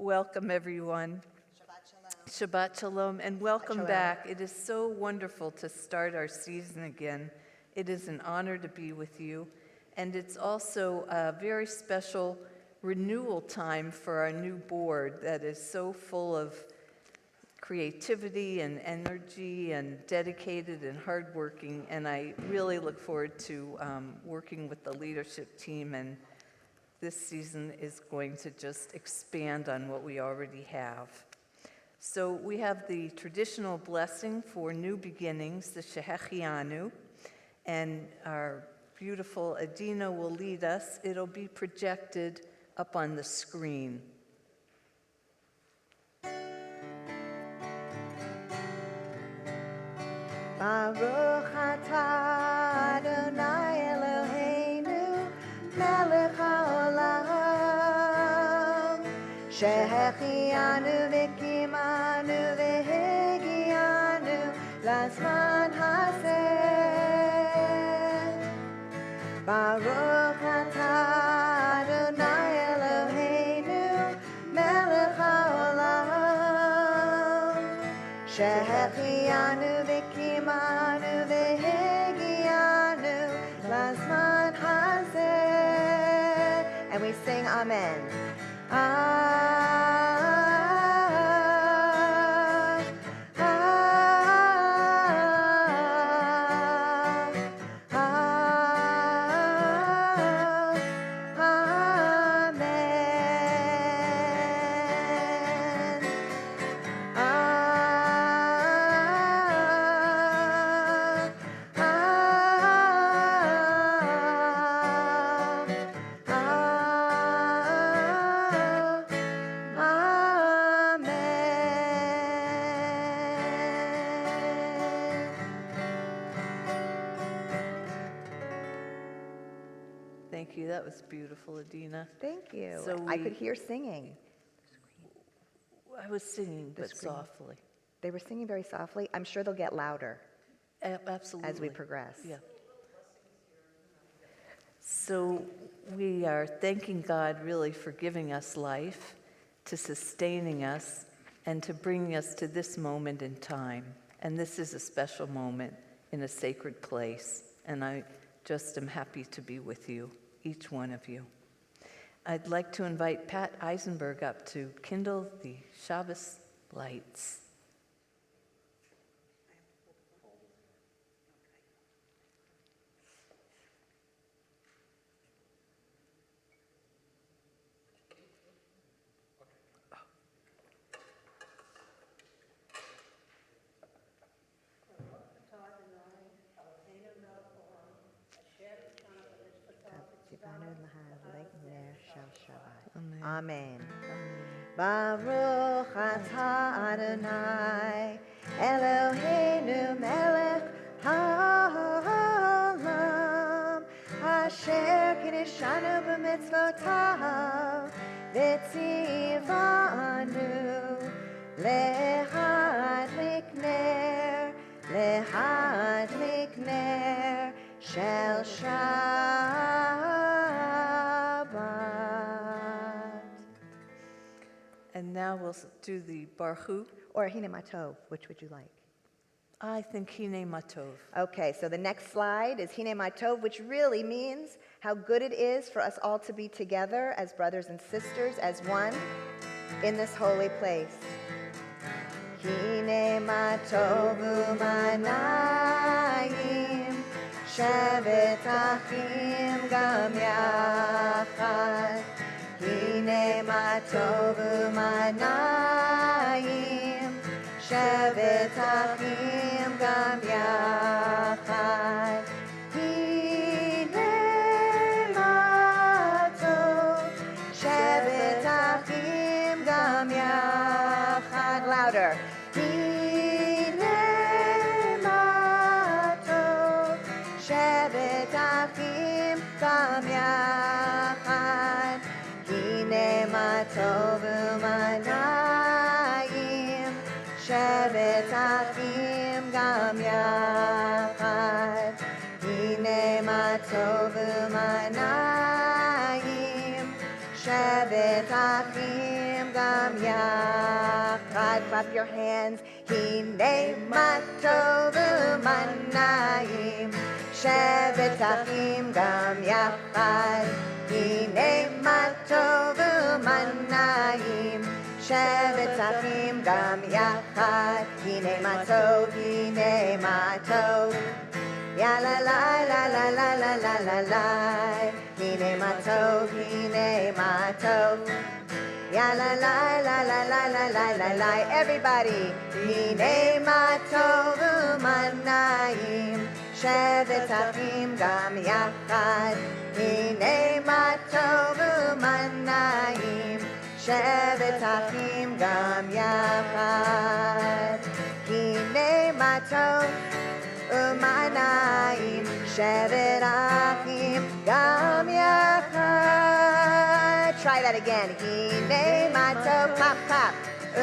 Welcome, everyone. Shabbat Shalom, and welcome back. It is so wonderful to start our season again. It is an honor to be with you, and it's also a very special renewal time for our new board that is so full of creativity and energy and dedicated and hardworking, and I really look forward to working with the leadership team, and this season is going to just expand on what we already have. So we have the traditional blessing for new beginnings, the Shehechianu, and our beautiful Adina will lead us. It'll be projected up on the screen. Baruch atah Adonai Eloheinu melech haolam shehechianu v'kimanu v'hegianu lazman hazeh. Baruch atah Adonai Eloheinu melech haolam shehechianu v'kimanu v'hegianu lazman hazeh. And we sing Amen. Thank you. That was beautiful, Adina. Thank you. So I could hear singing. I was singing, but softly. They were singing very softly. I'm sure they'll get louder Absolutely. as we progress. Yeah. So we are thanking God really for giving us life, to sustaining us, and to bringing us to this moment in time. And this is a special moment in a sacred place. And I just am happy to be with you, each one of you. I'd like to invite Pat Eisenberg up to kindle the Shabbos lights. Amen. Baruch atah Adonai Eloheinu melech haolam asher kiddushanu b'mitzvotav v'tzivanu lehadlik ner shel Shabbat. And now we'll do the Baruch. Or Hine Matov, which would you like? I think Hine Matov. Okay, so the next slide is Hine Matov, which really means how good it is for us all to be together as brothers and sisters, as one, in this holy place. Hine Matov u'manayim shevet achim gam yachad. Hine matov u'manayim shevet achim gam yachad. Hine matov shevet achim gam yachad. Louder. Hine matov shevet achim gam yachad. Hine matov u'manayim shevet achim gam yachad. Hine matov u'manayim shevet achim gam gam yachad. Clap your hands. Hine ma tov u'manayim. Shevet achim gam yachad. Hine ma tov u'manayim. Shevet achim gam yachad. Hine ma tov, hine ma tov. Ya la la la la la la la la la. Hine ma tov, hine ma tov. Ya la la la la la la la la la. Everybody. Hine ma tov u'manayim. Shevet achim gam yachad. Hine ma tov u'manayim. Shevet achim gam yachad. Hine ma tov u'manayim. Shevet achim gam yachad. Try that again. Hine ma tov, clap, clap.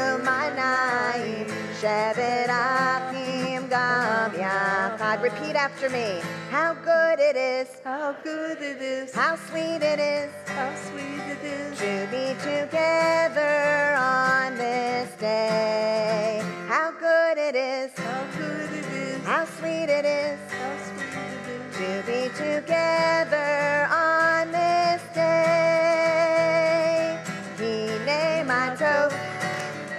U'manayim. Shevet achim gam yachad. Repeat after me. How good it is. How good it is. How sweet it is. How sweet it is. To be together on this day. How good it is. How good it is. How sweet it is. How sweet it is. To be together on this day. Hine ma tov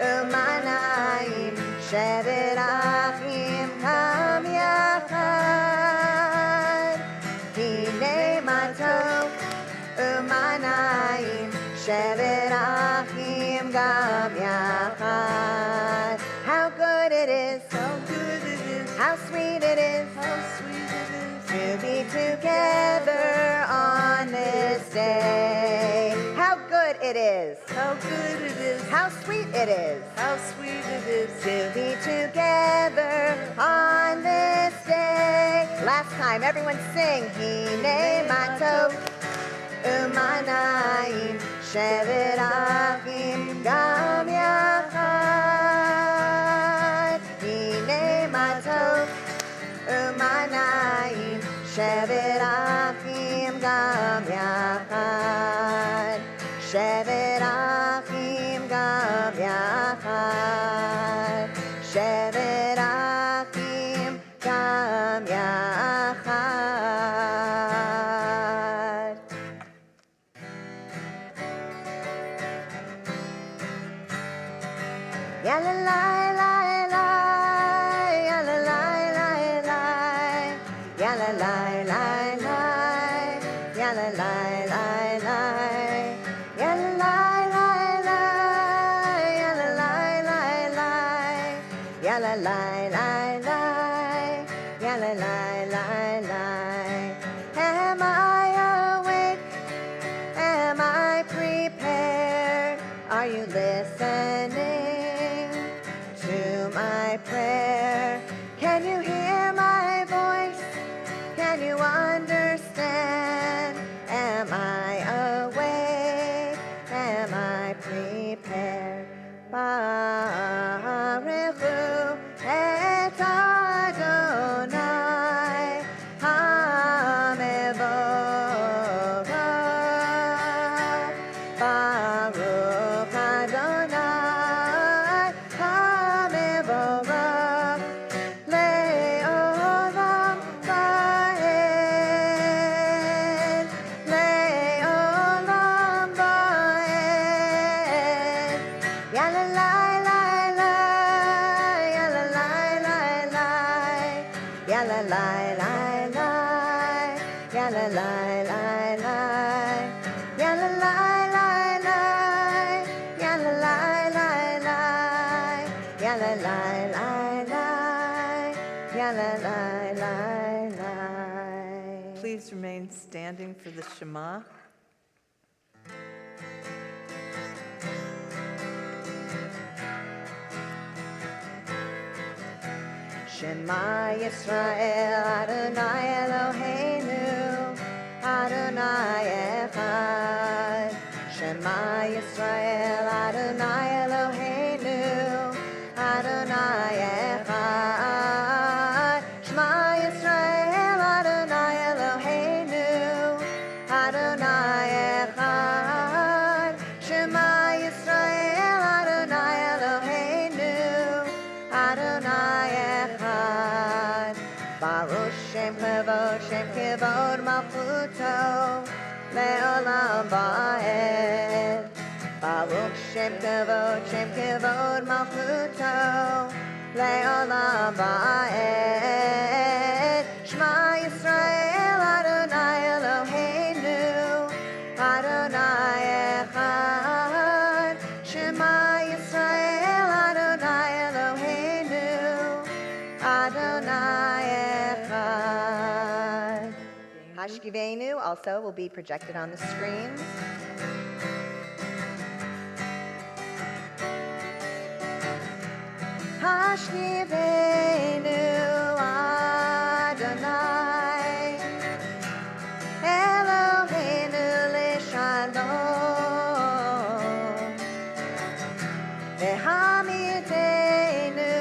u'manayim. Shevet achim gam yachad. Hine ma tov u'manayim. Shevet achim gam yachad. How good it is. How good it is. How sweet it is. How sweet it is. To be together on this day. How good it is. How good it is. How sweet it is. How sweet it is. To be together on this day. Last time, everyone sing. Hine ma tov u'manayim. Shevet achim gam yachad. Hine ma tov u'manayim. Shevet achim gam yachad. Shevet achim gam yachad. Shevet achim gam yachad. Ya la la la la, ya la la la la, ya la la la la, ya la la la la, ya la la la la, ya la la la la, ya la la la la, ya la la la la. Am I awake? Am I prepared? Are you listening to my prayer? Can you hear my voice? Can you understand? Am I awake? Am I prepared? Baruchu et Adonai HaMevorach. Baruch Adonai HaMevorach le'olam va'ed, le'olam va'ed. Ya la la la la, ya la la la la, ya la la la la, ya la la la la, ya la la la la, ya la la la la, ya la la la la, ya la la la la. Please remain standing for the Shema. Shema Yisrael, Adonai Eloheinu, Adonai Echad. Shema Yisrael, Adonai Eloheinu, Adonai Echad. Shema Yisrael, Adonai Eloheinu, Adonai Echad. Shema Yisrael, malchuto le'olam ba'ed. Baruch Shem Kavod malchuto le'olam ba'ed. Shema Yisrael Adonai Eloheinu Adonai Echad. Shema Yisrael Adonai Eloheinu Adonai Echad. Hashkivenu also will be projected on the screens. Hashkivenu Adonai Eloheinu L'Shalom V'hamidenu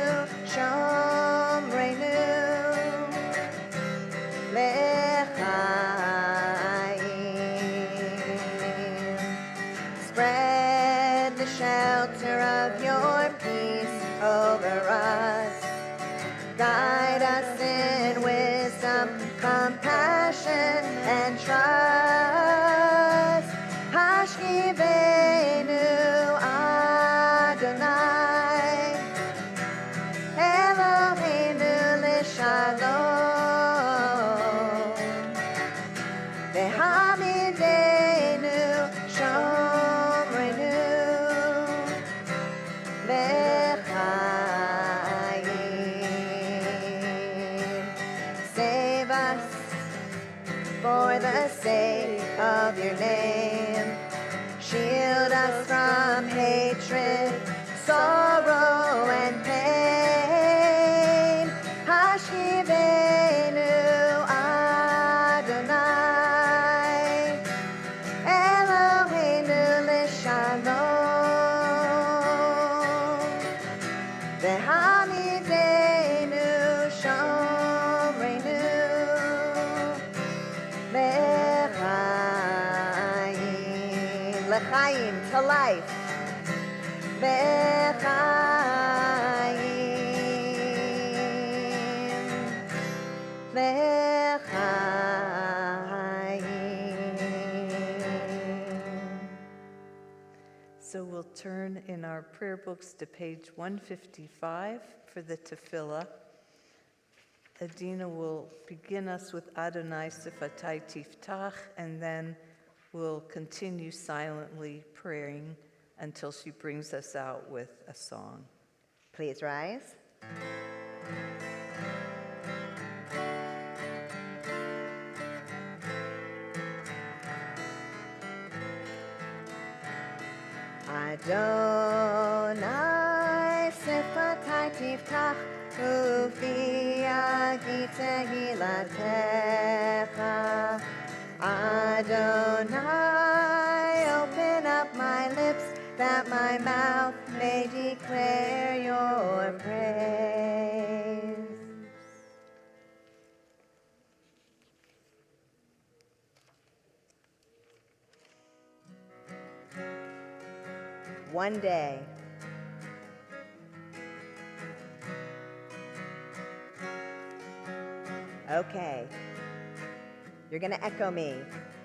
Shomrenu L'chaim. Spread the shelter of your peace over us. Guide us in wisdom, compassion, and trust. Hashkivenu Adonai Eloheinu L'Shalom V'hamidenu Shomrenu L'chaim. Save us for the sake of your name. Shield us from hatred, sorrow, and pain. Hashkivenu Adonai Eloheinu L'Shalom V'hamidenu Shomrenu L'chaim. L'chaim, to life. L'chaim. L'chaim. So we'll turn in our prayer books to page 155 for the tefillah. Adina will begin us with Adonai Sifatai Tiftach, and then we'll continue silently praying until she brings us out with a song. Please rise. Adonai Sifatai Tiftach Ufi Yagi Tehilatecha. Adonai, open up my lips that my mouth may declare your praise. One day. Okay. You're going to echo me.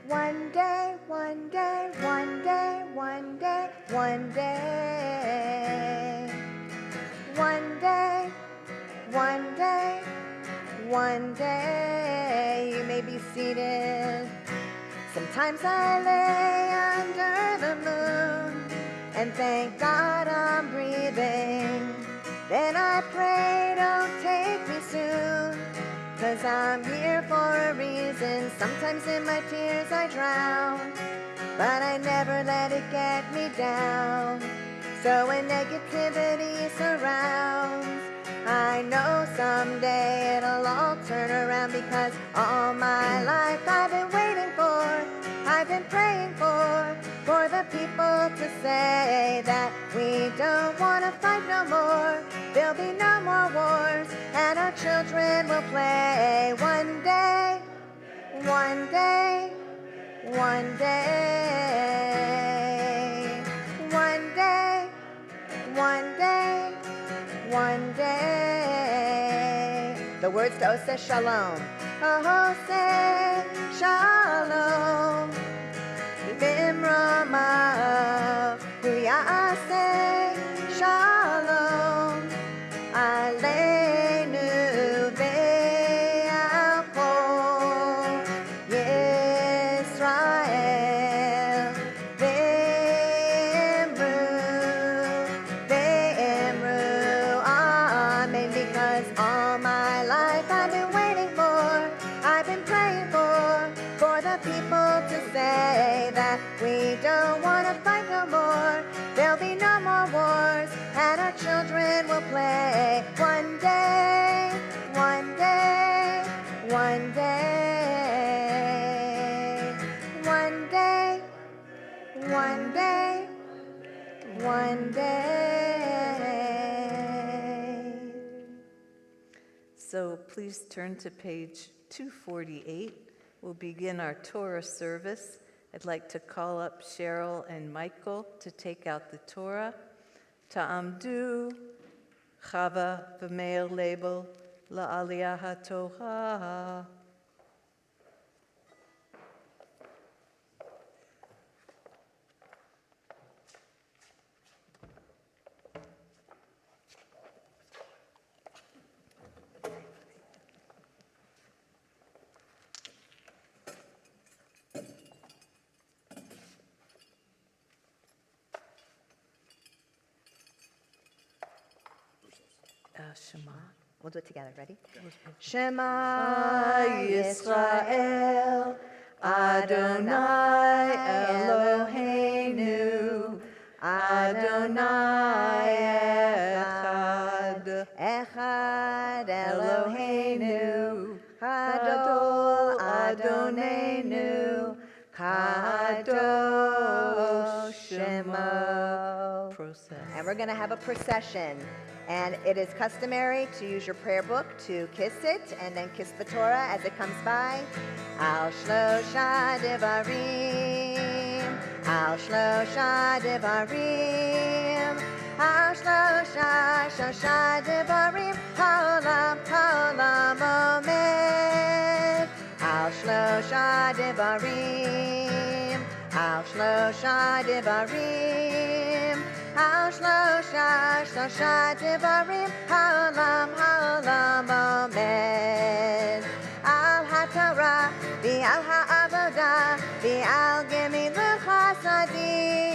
One day, one day, one day, one day, one day. One day, one day, one day. You may be seated. Sometimes I lay under the moon and thank God I'm breathing. Then I pray, don't take me soon, 'cause I'm here for a reason. Sometimes in my tears I drown, but I never let it get me down. So when negativity surrounds, I know someday it'll all turn around, because all my life I've been waiting for, I've been praying for the people to say that we don't want to fight no more. There'll be no more wars, and our children will play. One day, one day, one day, one day, one day, one day. The words to Oseh Shalom. Oseh Shalom. Bimromav, Huyase, Shalom. Aleinu ve'achol Yisrael. Ve'emru, amen. Because all my life I've been waiting for, I've been praying for the people to say that we don't want to fight no more. There'll be no more wars, and our children will play. One day, one day, one day, one day, one day, one day. So please turn to page 248. We'll begin our Torah service. I'd like to call up Cheryl and Michael to take out the Torah. Ta'amdu, Chava v'meir label, la'aliyah ha'torah. Shema. We'll do it together. Ready? Shema Yisrael, Adonai Eloheinu, Adonai Echad, Echad Eloheinu, Gadol Adonenu, Kadosh Shemo. Process. And we're going to have a procession. And it is customary to use your prayer book to kiss it and then kiss the Torah as it comes by. Al Shlosha Devarim, Al Shlosha Devarim, Al Shlosha Shosha Devarim, Haolam, Haolam Omed. Al Shlosha Devarim, Al Shlosha Devarim, Al Shlosha Shosha Devarim, Haolam, Haolam Omed. Al HaTorah, V'al HaAvodah, V'al Gemilut Chasadim.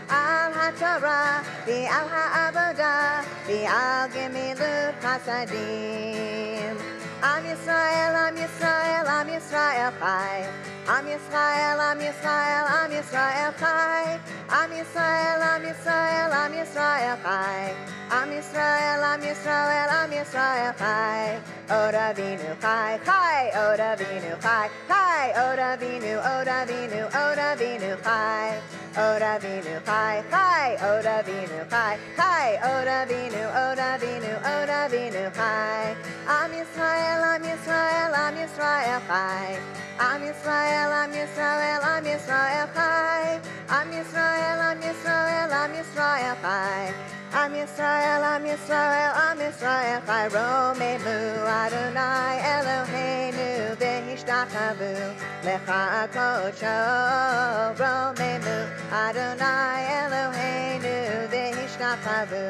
Al HaTorah, V'al HaAvodah, V'al Gemilut Chasadim. Am Yisrael, Am Yisrael, Am Yisrael Chai. Am Yisrael, Am Yisrael, Am Yisrael Chai. Am Yisrael, Am Yisrael, Am Yisrael Chai. Am Yisrael, Am Yisrael, Am Yisrael Chai. Od Avinu Chai, Chai. Od Avinu Chai, Chai. Od Avinu, Od Avinu, Od Avinu Chai. Od Avinu Chai, Chai. Od Avinu Chai, Chai. Od Avinu, Od Avinu, Od Avinu Chai. Am Yisrael, Am Yisrael, Am Yisrael Chai. Am Yisrael, Am Yisrael, Am Yisrael Chai. Am Yisrael, Am Yisrael, Am Yisrael Chai. Am Yisrael, Am Yisrael, Am Yisrael Chai. Romemu Adonai Eloheinu v'hishtachavu lecha kodsho. Romemu Adonai Eloheinu v'hishtachavu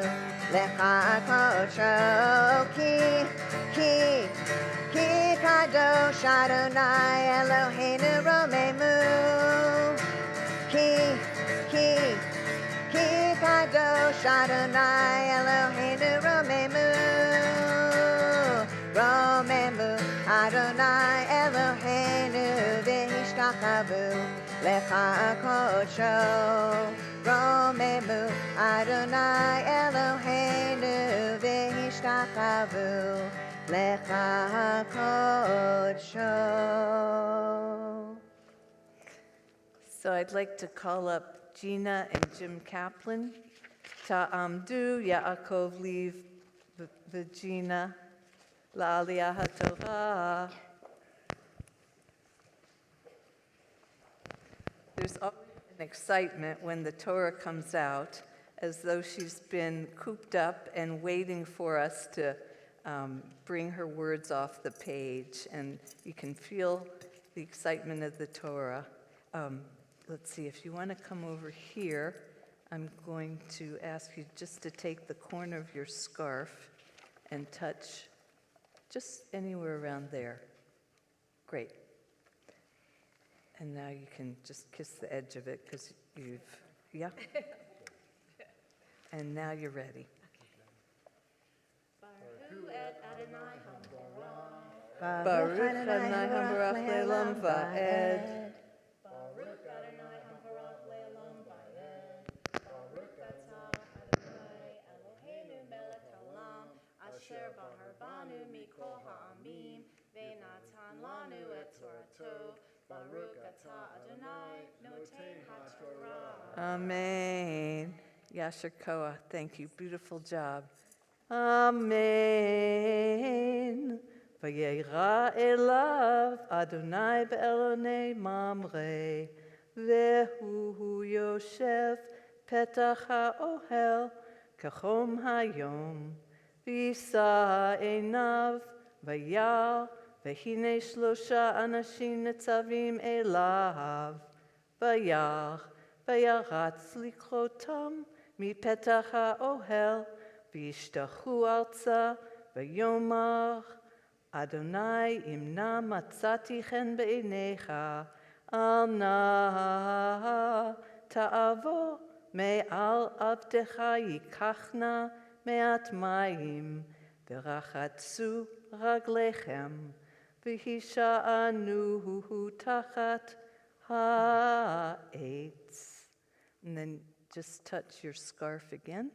lecha kodsho. Ki kadosh Adonai Eloheinu romemu. Ki kadosh Adonai Eloheinu romemu. Romemu Adonai Eloheinu v'hishtachavu lecha kodsho. Romemu Adonai Eloheinu v'hishtachavu lecha kodsho. So I'd like to call up Gina and Jim Kaplan. Ta'amdu Yaakov Liv V'Gina La'aliyah HaTorah. There's always an excitement when the Torah comes out, as though she's been cooped up and waiting for us to bring her words off the page. And you can feel the excitement of the Torah. Let's see, if you want to come over here, I'm going to ask you just to take the corner of your scarf and touch just anywhere around there. Great. And now you can just kiss the edge of it because yeah. And now you're ready. Baruch Adonai Hambarach Le'olam Va'ed. Baruch Adonai Hambarach Le'olam Va'ed. Baruch Atah Adonai Eloheinu melech haolam, asher b'harbanu mikol ha'amim, ve'natan lanu et Torato. Baruch Atah Adonai noten ha'Torah. Amen. Yasher Koah, thank you. Beautiful job. Amen. Vayera elav Adonai be'elonei mamre, vehu yoshev petach ha'ohel kachom hayom, v'yisa einav vayal, v'hine shlosha anashim netzavim elav, vayaratz likrotam mipetach ha'ohel, v'yishtachu arza, vayomar Adonai imna matzati chen be'einecha, al na ta'avo me'al abdecha yikachna me'at mayim, v'rachatzu raglechem, v'hisha'anuhu tachat ha'etz. And then just touch your scarf again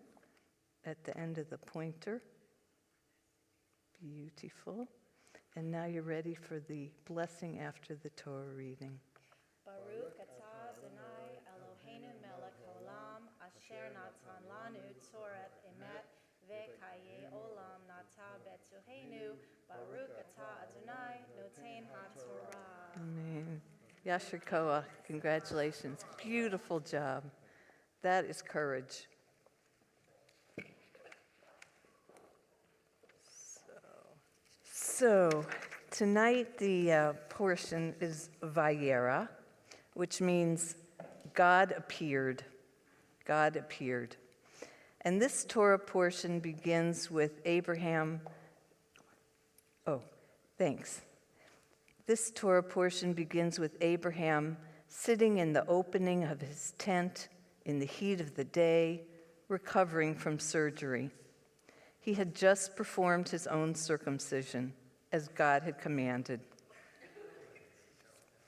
at the end of the pointer. Beautiful. And now you're ready for the blessing after the Torah reading. Baruch Atah Adonai Eloheinu melech haolam, asher natan lanu Torah emet, ve'kaye olam nata betuheinu. Baruch Atah Adonai noten ha'Torah. Amen. Yasher Koah, congratulations. Beautiful job. That is courage. So tonight the portion is Vayera, which means God appeared. God appeared. And this Torah portion begins with Abraham. Oh, thanks. This Torah portion begins with Abraham sitting in the opening of his tent in the heat of the day, recovering from surgery. He had just performed his own circumcision, as God had commanded.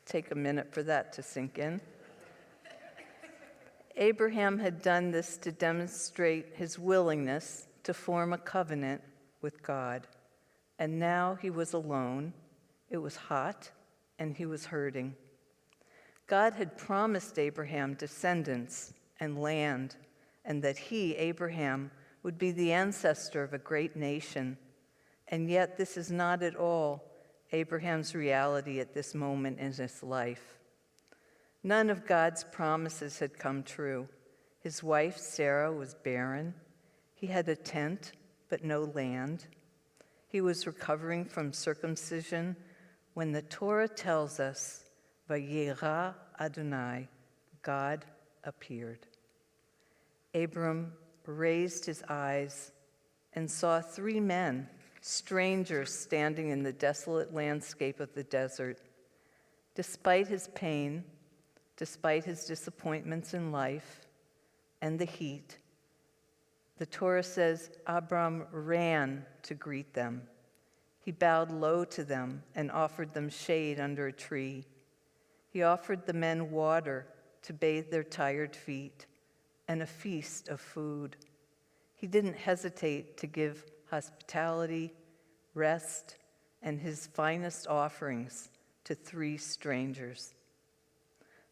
Take a minute for that to sink in. Abraham had done this to demonstrate his willingness to form a covenant with God. And now he was alone. It was hot, and he was hurting. God had promised Abraham descendants and land, and that he, Abraham, would be the ancestor of a great nation. And yet this is not at all Abraham's reality at this moment in his life. None of God's promises had come true. His wife, Sarah, was barren. He had a tent, but no land. He was recovering from circumcision when the Torah tells us, Vayera Adonai, God appeared. Abram raised his eyes and saw 3 men, strangers standing in the desolate landscape of the desert. Despite his pain, despite his disappointments in life and the heat, the Torah says Abram ran to greet them. He bowed low to them and offered them shade under a tree. He offered the men water to bathe their tired feet and a feast of food. He didn't hesitate to give hospitality, rest, and his finest offerings to 3 strangers.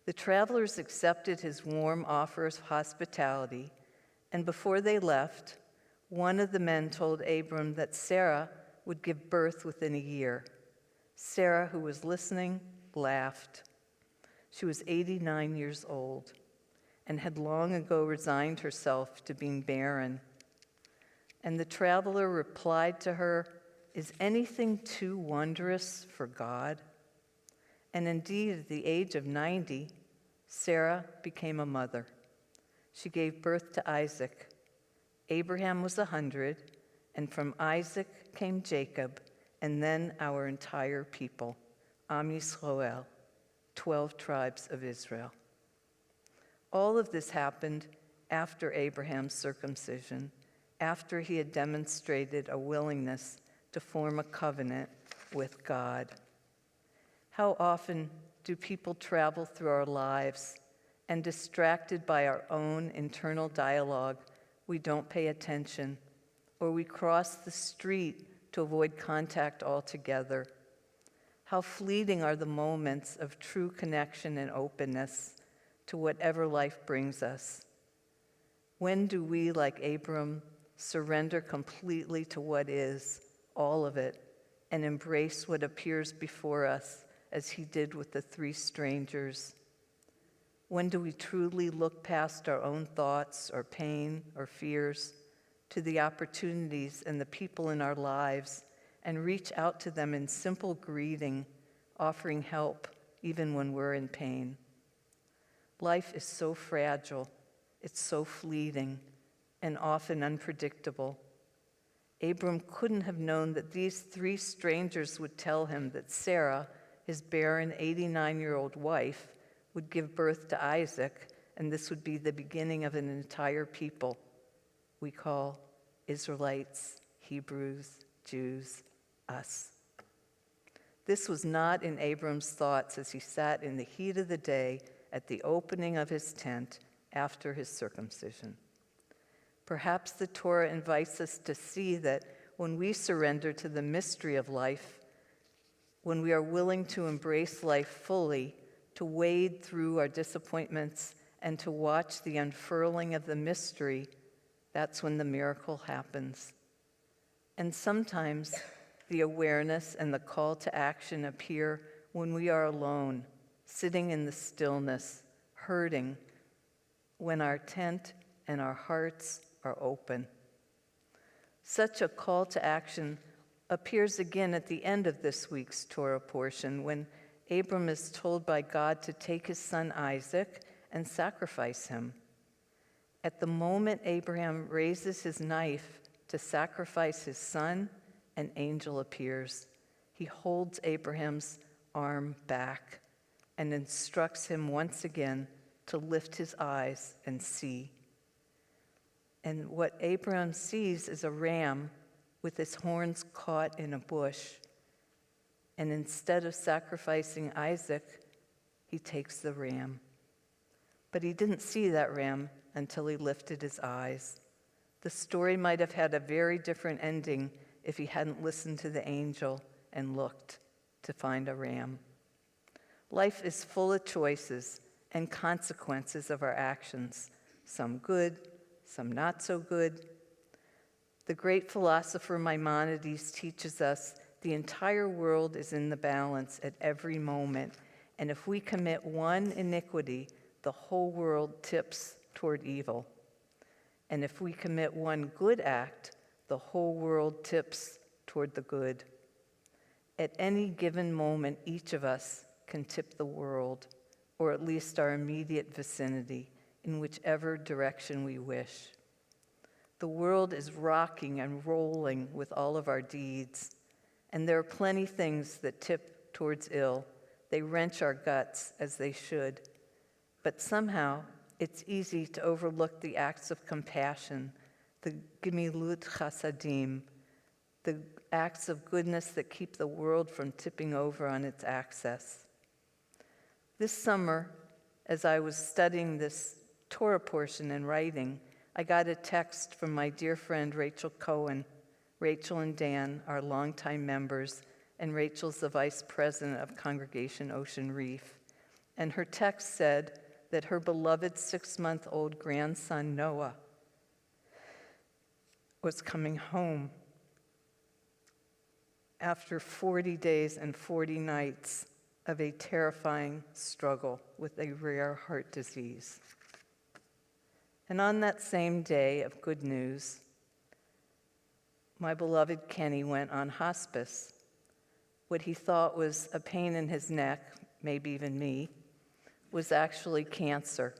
The travelers accepted his warm offer of hospitality, and before they left, one of the men told Abram that Sarah would give birth within a year. Sarah, who was listening, laughed. She was 89 years old and had long ago resigned herself to being barren. And the traveler replied to her, "Is anything too wondrous for God?" And indeed, at the age of 90, Sarah became a mother. She gave birth to Isaac. Abraham was 100, and from Isaac came Jacob, and then our entire people, Am Yisrael, 12 tribes of Israel. All of this happened after Abraham's circumcision, after he had demonstrated a willingness to form a covenant with God. How often do people travel through our lives and, distracted by our own internal dialogue, we don't pay attention, or we cross the street to avoid contact altogether? How fleeting are the moments of true connection and openness to whatever life brings us? When do we, like Abram, surrender completely to what is, all of it, and embrace what appears before us, as he did with the 3 strangers? When do we truly look past our own thoughts or pain or fears to the opportunities and the people in our lives and reach out to them in simple greeting, offering help even when we're in pain? Life is so fragile, it's so fleeting, and often unpredictable. Abram couldn't have known that these 3 strangers would tell him that Sarah, his barren 89-year-old wife, would give birth to Isaac, and this would be the beginning of an entire people we call Israelites, Hebrews, Jews, us. This was not in Abram's thoughts as he sat in the heat of the day at the opening of his tent after his circumcision. Perhaps the Torah invites us to see that when we surrender to the mystery of life, when we are willing to embrace life fully, to wade through our disappointments and to watch the unfurling of the mystery, that's when the miracle happens. And sometimes the awareness and the call to action appear when we are alone, sitting in the stillness, hurting, when our tent and our hearts are open. Such a call to action appears again at the end of this week's Torah portion when Abram is told by God to take his son Isaac and sacrifice him. At the moment Abraham raises his knife to sacrifice his son, an angel appears. He holds Abraham's arm back and instructs him once again to lift his eyes and see. And what Abraham sees is a ram with his horns caught in a bush. And instead of sacrificing Isaac, he takes the ram. But he didn't see that ram until he lifted his eyes. The story might have had a very different ending if he hadn't listened to the angel and looked to find a ram. Life is full of choices and consequences of our actions, some good, some not so good. The great philosopher Maimonides teaches us the entire world is in the balance at every moment, and if we commit one iniquity, the whole world tips toward evil. And if we commit one good act, the whole world tips toward the good. At any given moment, each of us can tip the world, or at least our immediate vicinity, in whichever direction we wish. The world is rocking and rolling with all of our deeds, and there are plenty things that tip towards ill. They wrench our guts, as they should. But somehow, it's easy to overlook the acts of compassion, the gemilut chasadim, the acts of goodness that keep the world from tipping over on its axis. This summer, as I was studying this Torah portion and writing, I got a text from my dear friend Rachel Cohen. Rachel and Dan are longtime members, and Rachel's the vice president of Congregation Ocean Reef. And her text said that her beloved 6-month-old grandson Noah was coming home after 40 days and 40 nights of a terrifying struggle with a rare heart disease. And on that same day of good news, my beloved Kenny went on hospice. What he thought was a pain in his neck, maybe even me, was actually cancer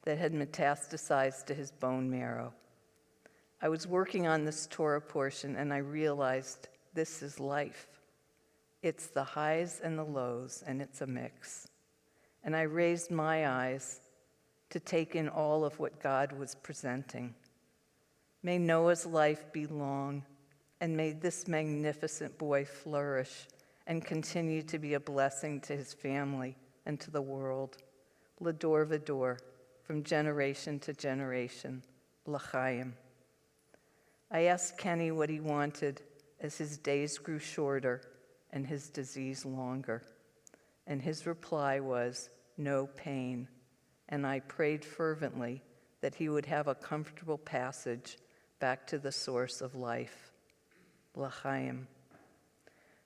that had metastasized to his bone marrow. I was working on this Torah portion and I realized this is life. It's the highs and the lows, and it's a mix. And I raised my eyes to take in all of what God was presenting. May Noah's life be long, and may this magnificent boy flourish and continue to be a blessing to his family and to the world. L'dor v'dor, from generation to generation, l'chaim. I asked Kenny what he wanted as his days grew shorter and his disease longer. And his reply was, no pain. And I prayed fervently that he would have a comfortable passage back to the source of life, l'chaim.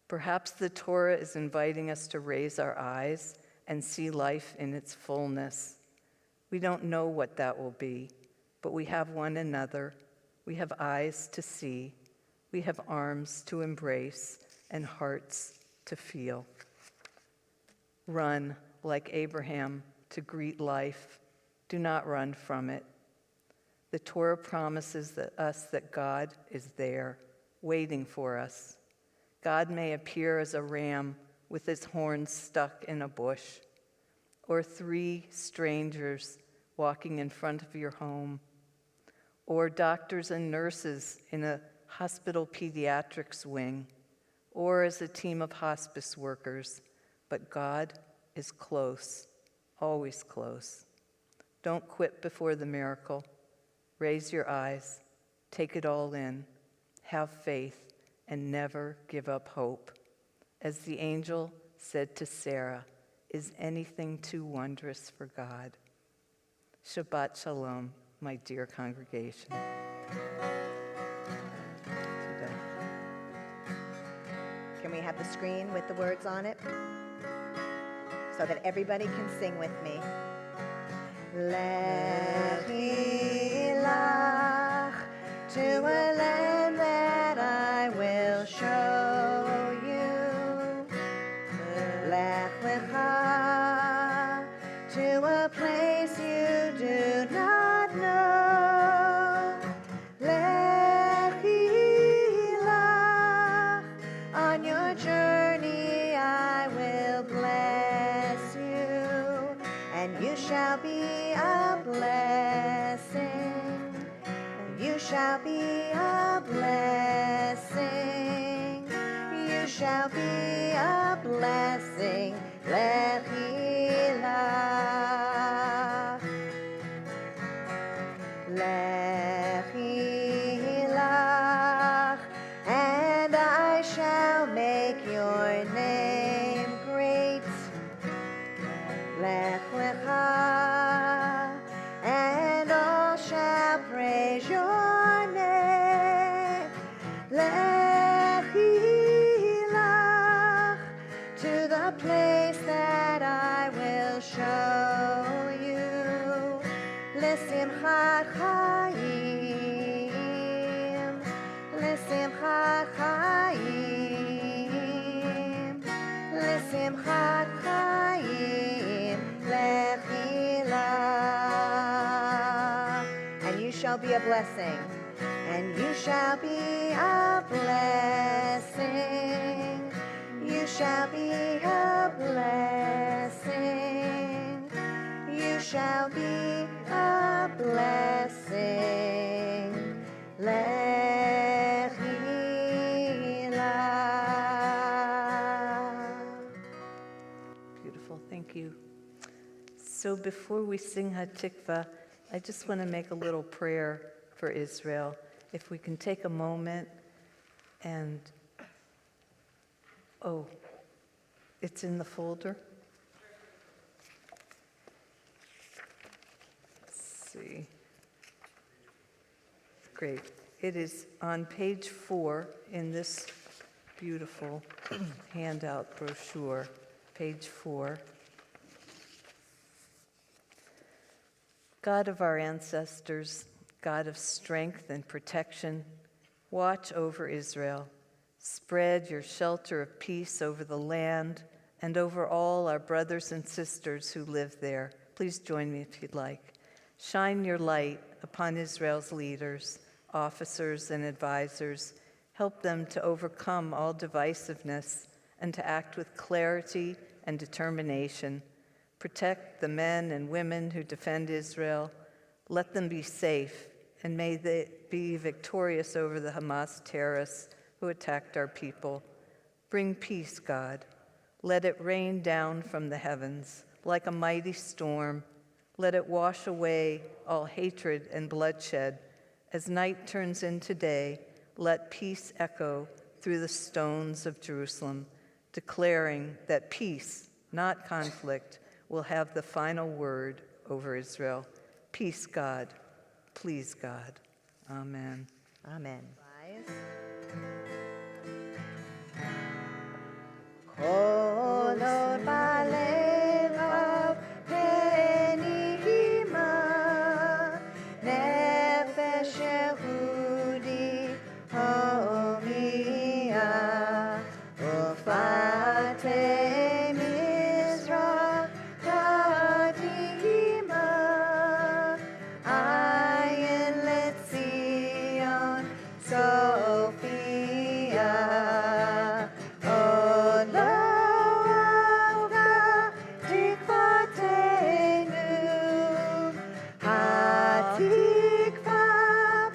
Perhaps the Torah is inviting us to raise our eyes and see life in its fullness. We don't know what that will be, but we have one another. We have eyes to see. We have arms to embrace and hearts to feel. Run like Abraham to greet life. Do not run from it. The Torah promises us that God is there, waiting for us. God may appear as a ram with his horns stuck in a bush, or 3 strangers walking in front of your home, or doctors and nurses in a hospital pediatrics wing, or as a team of hospice workers. But God is close, always close. Don't quit before the miracle. Raise your eyes, take it all in, have faith, and never give up hope. As the angel said to Sarah, is anything too wondrous for God? Shabbat shalom, my dear congregation. Can we have the screen with the words on it so that everybody can sing with me? Lechi lach, to a land that I will show you. Lech lecha, to a place you do not know. Lechi lach, on your journey I will bless you, and you shall be a blessing. You shall be a blessing. You shall be a blessing. Lechi lach. Lechi lach. And I shall make your name great. Lech lecha, and all shall praise your name. Lechi lach, to the place that I will show you. L'simchat chayim, l'simchat chayim, l'simchat chayim, lechi lach. And you shall be a blessing, and you shall be a blessing. You shall be a blessing. You shall be a blessing. Lechi lach. Beautiful, thank you. So before we sing Hatikva, I just want to make a little prayer for Israel. If we can take a moment and, it's in the folder. Let's see. Great. It is on page 4 in this beautiful handout brochure, page 4. God of our ancestors, God of strength and protection, watch over Israel. Spread your shelter of peace over the land and over all our brothers and sisters who live there. Please join me if you'd like. Shine your light upon Israel's leaders, officers, and advisors. Help them to overcome all divisiveness and to act with clarity and determination. Protect the men and women who defend Israel. Let them be safe, and may they be victorious over the Hamas terrorists who attacked our people. Bring peace, God. Let it rain down from the heavens like a mighty storm. Let it wash away all hatred and bloodshed. As night turns into day, let peace echo through the stones of Jerusalem, declaring that peace, not conflict, will have the final word over Israel. Peace, God. Please, God. Amen. Amen. Kol od balevav penihima, nefesh Yehudi homia, ufate Mizrach kadima, ayin letzion Sophia. Od lo avga tikvatenu, hatikva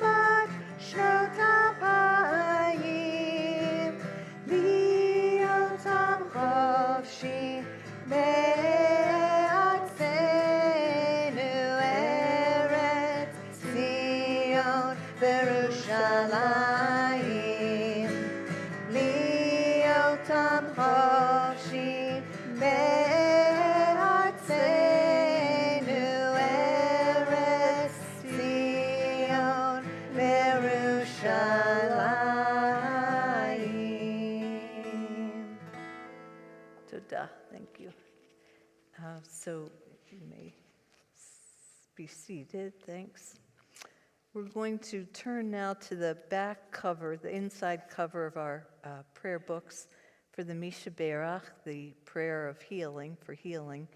bat shnot hapayim, liyotam chofshi be'atzenu, Eretz Zion Yerushalayim. Liyotam chofshi be'atzenu, Eretz Zion Yerushalayim. Toda. Thank you. So you may be seated. Thanks. We're going to turn now to the back cover, the inside cover of our prayer books for the Misha Berach, the prayer of healing, for healing.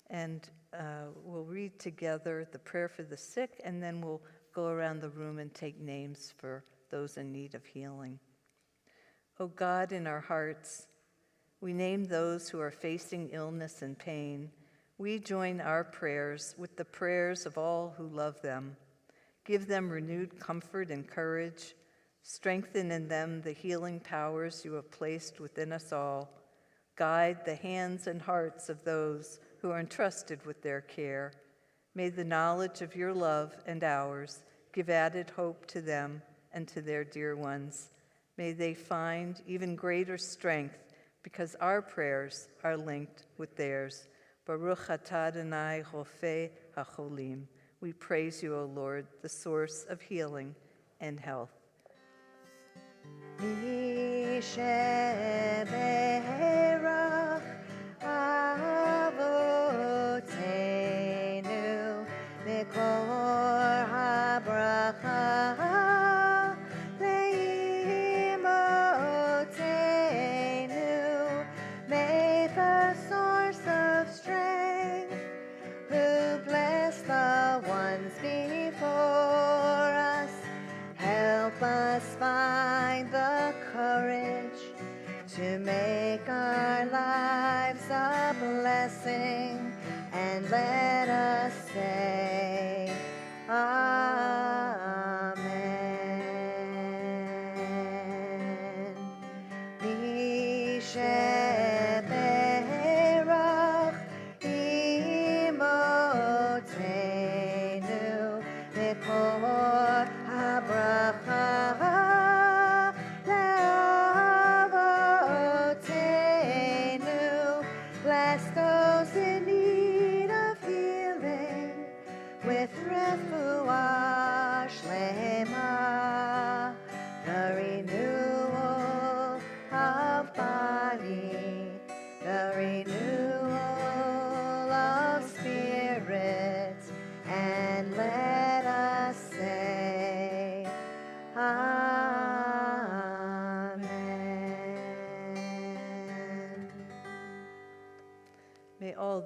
And we'll read together the prayer for the sick, and then we'll go around the room and take names for those in need of healing. O God, in our hearts, we name those who are facing illness and pain. We join our prayers with the prayers of all who love them. Give them renewed comfort and courage. Strengthen in them the healing powers you have placed within us all. Guide the hands and hearts of those who are entrusted with their care. May the knowledge of your love and ours give added hope to them and to their dear ones. May they find even greater strength because our prayers are linked with theirs. Baruch atah Adonai Rofei HaCholim. We praise you, O Lord, the source of healing and health. Misheberach avotenu mikor habracha leimotenu. May the source of strength, who bless the ones before us, help us find the courage to make our lives a blessing, and let us say, Amen. Misheberach imotenu mikor habracha leavotenu. Bless those in need of healing.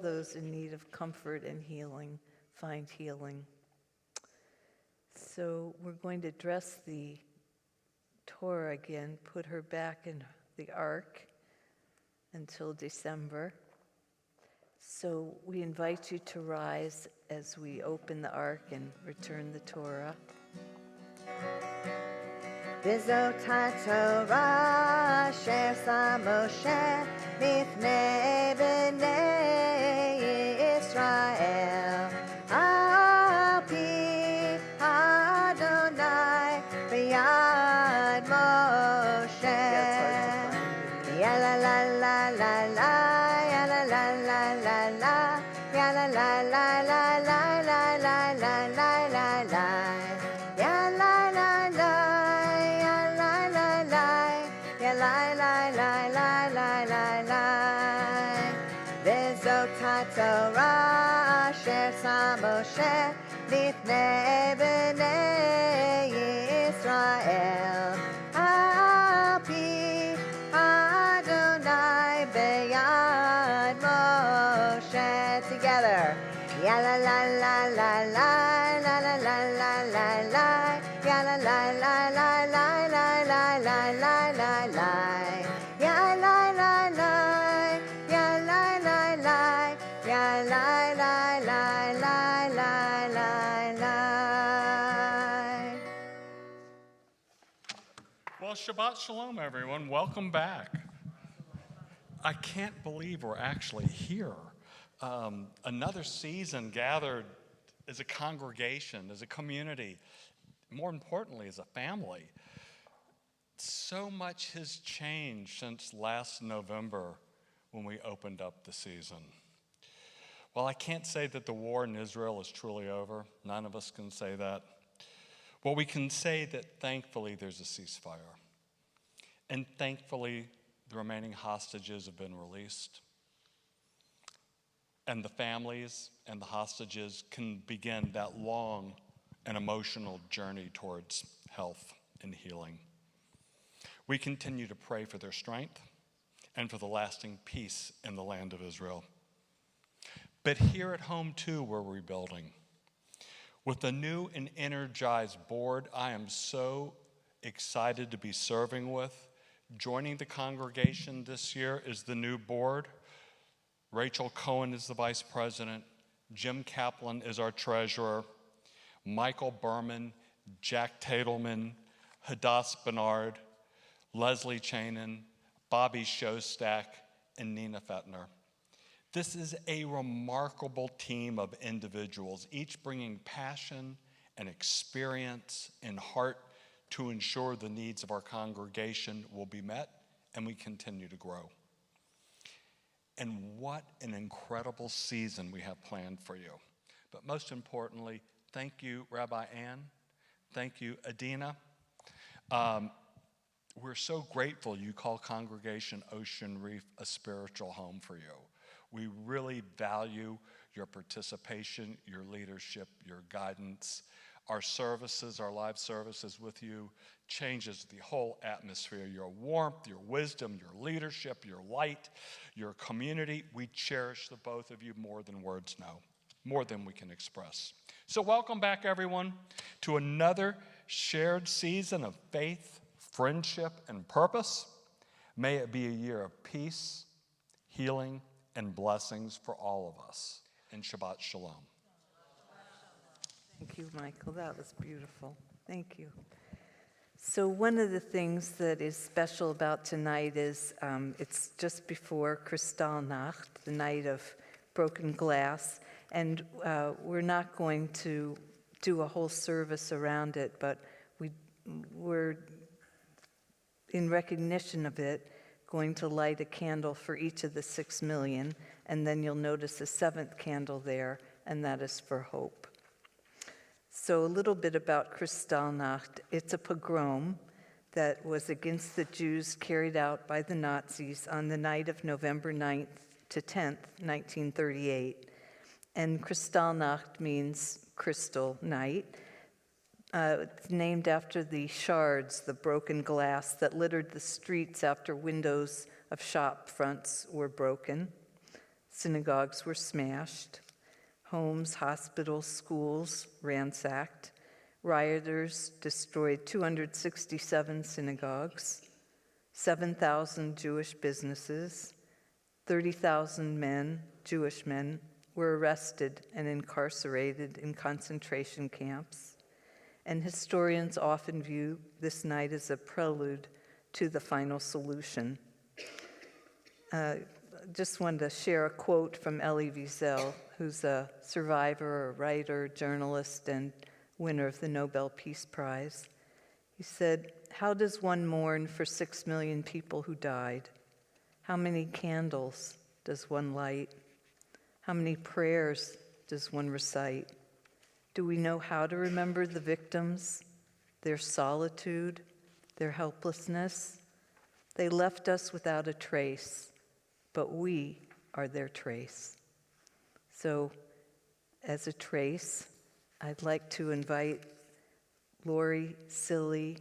those in need of comfort and healing find healing. So we're going to dress the Torah again, put her back in the ark until December. So we invite you to rise as we open the ark and return the Torah. וזאת התורה אשר שם משה לפני בני ישראל על פי אדוני ביד משה. יאללה לה לה לה לה יאללה לה לה לה לה יאללה לה לה לה לה לה לה לה לה לה יאללה לה לה וזאת התורה אשר שם משה לפני בני ישראל על פי אדוני ביד משה. Together. Yalla la la la la la la la la la la yalla la la la la la la la la la la ya la la la ya la la la ya la la la la la la la. Well, Shabbat Shalom, everyone. Welcome back. I can't believe we're actually here. Another season gathered as a congregation, as a community, more importantly, as a family. So much has changed since last November when we opened up the season. Well, I can't say that the war in Israel is truly over. None of us can say that. Well, we can say that thankfully there's a ceasefire. And thankfully the remaining hostages have been released. And the families and the hostages can begin that long and emotional journey towards health and healing. We continue to pray for their strength and for the lasting peace in the land of Israel. But here at home, too, we're rebuilding. With the new and energized board, I am so excited to be serving with. Joining the congregation this year is the new board. Rachel Cohen is the vice president. Jim Kaplan is our treasurer. Michael Berman, Jack Tadelman, Hadass Bernard, Leslie Chanin, Bobby Shostak, and Nina Fettner. This is a remarkable team of individuals, each bringing passion and experience and heart to ensure the needs of our congregation will be met and we continue to grow. And what an incredible season we have planned for you. But most importantly, thank you, Rabbi Ann. Thank you, Adina. We're so grateful you call Congregation Ocean Reef a spiritual home for you. We really value your participation, your leadership, your guidance. Our services, our live services with you changes the whole atmosphere. Your warmth, your wisdom, your leadership, your light, your community. We cherish the both of you more than words know, more than we can express. So welcome back, everyone, to another shared season of faith, friendship, and purpose. May it be a year of peace, healing, and blessings for all of us. And Shabbat Shalom. Thank you, Michael. That was beautiful. Thank you. So one of the things that is special about tonight is it's just before Kristallnacht, the night of broken glass, and we're not going to do a whole service around it, but we're, in recognition of it, going to light a candle for each of the 6 million, and then you'll notice a 7th candle there, and that is for hope. So a little bit about Kristallnacht. It's a pogrom that was against the Jews carried out by the Nazis on the night of November 9th to 10th, 1938. And Kristallnacht means crystal night. It's named after the shards, the broken glass that littered the streets after windows of shop fronts were broken. Synagogues were smashed, homes, hospitals, schools ransacked. Rioters destroyed 267 synagogues, 7,000 Jewish businesses, 30,000 men, Jewish men, were arrested and incarcerated in concentration camps. And historians often view this night as a prelude to the final solution. Just wanted to share a quote from Elie Wiesel, who's a survivor, a writer, journalist, and winner of the Nobel Peace Prize. He said, "How does one mourn for 6 million people who died? How many candles does one light? How many prayers does one recite? Do we know how to remember the victims, their solitude, their helplessness? They left us without a trace, but we are their trace." So, as a trace, I'd like to invite Lori Silly,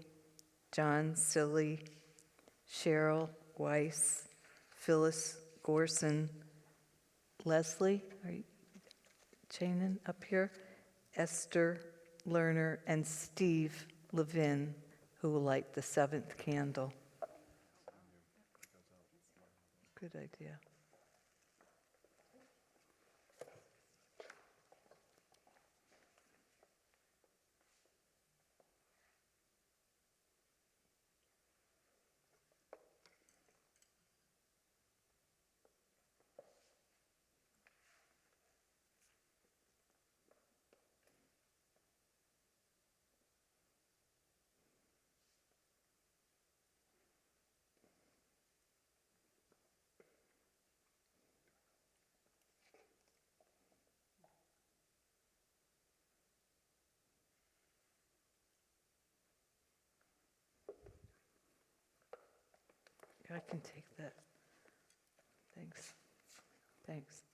John Silly, Cheryl Weiss, Phyllis Gorson, Leslie, are you, Chanin up here? Esther Lerner, and Steve Levin, who will light the 7th candle. Good idea. I can take that. Thanks. Thanks.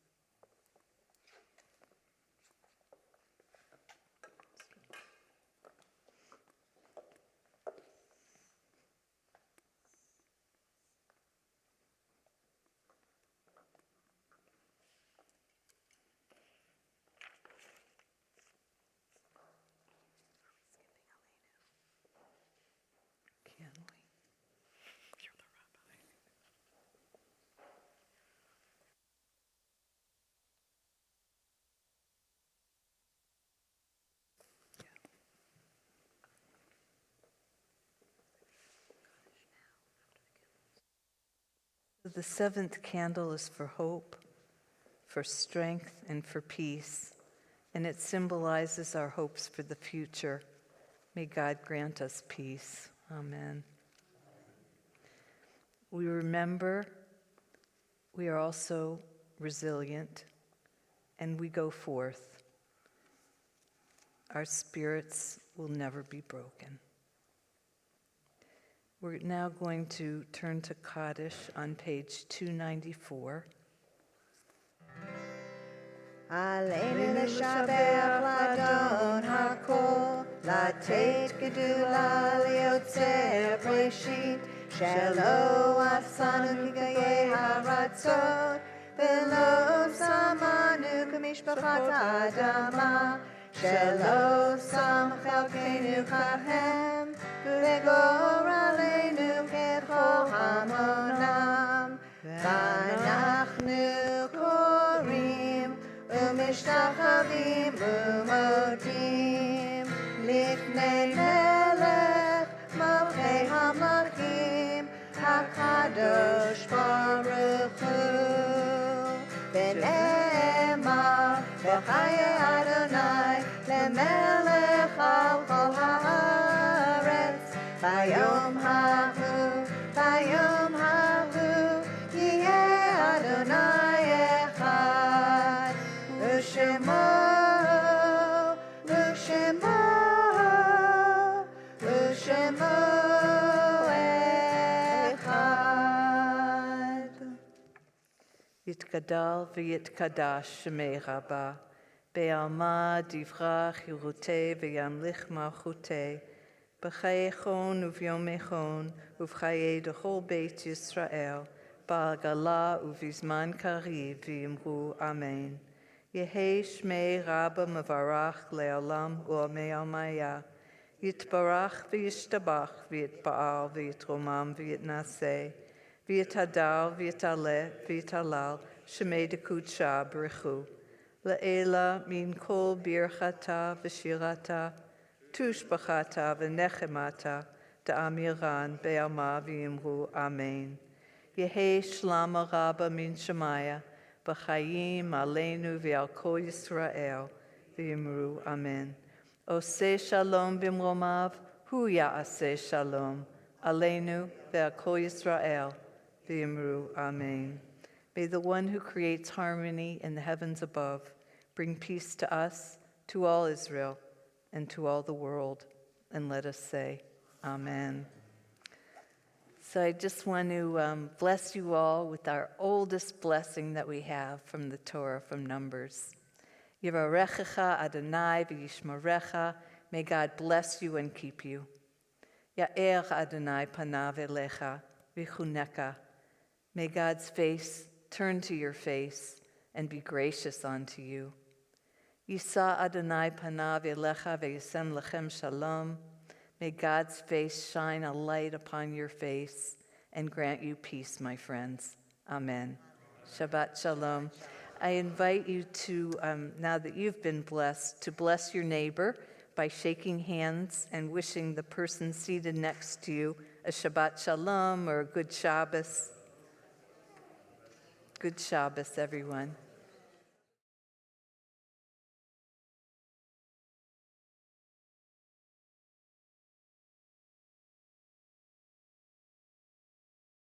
Can we? You're the rabbi. The 7th candle is for hope, for strength, and for peace, and it symbolizes our hopes for the future. May God grant us peace. Amen. We remember we are also resilient, and we go forth. Our spirits will never be broken. We're now going to turn to Kaddish on page 294. עלינו לשבח לאדון הכל, לתת גדולה ליוצר בראשית, שלא עשנו כגויי הרצות, ולא שמנו כמשפחת האדמה, שלא שם חלקנו כהם, וגורלנו ככל המונם, ואנחנו קוראים ומשתחווים ומודים לפני מלך מלכי המלכים הקדוש ברוך הוא. ונאמר בחיי אדוני למלך על כל הארץ, ביום ההוא יהיה אדוני אחד, ושמו אחד. יתגדל ויתקדש שמי רבה, בעלמא דברה חירותי וימליך מלכותי, בחייכון וביומכון ובחיי דכל בית ישראל, בעגלה ובזמן קריב, ויאמרו אמן. יהי שמי רבא מברך לעולם ולעולמיה. יתברך וישתבח ויתפאר ויתרומם ויתנשא, ויתהדר ויתעלה ויתהלל, שמי דקודשה ברכו. לעילה מן כל ברכתה ושירתה, תושבחתה ונחמתה, דאמירן בעלמה ויאמרו אמן. יהי שלמה רבה מן שמיה, בחיים עלינו ועל כל ישראל, ויאמרו אמן. עושה שלום במרומיו, הוא יעשה שלום, עלינו ועל כל ישראל, ויאמרו amen. May the one who creates harmony in the heavens above bring peace to us, to all Israel, and to all the world. And let us say, amen. So I just want to bless you all with our oldest blessing that we have from the Torah, from Numbers. Yivarechecha Adonai v'yishmerecha. May God bless you and keep you. Ya'er Adonai panav elecha v'chuneka. May God's face turn to your face and be gracious unto you. Yisa Adonai panav elecha v'yasem lechem shalom. May God's face shine a light upon your face and grant you peace, my friends. Amen. Shabbat shalom. I invite you to, now that you've been blessed, to bless your neighbor by shaking hands and wishing the person seated next to you a Shabbat Shalom or a good Shabbos. Good Shabbos, everyone.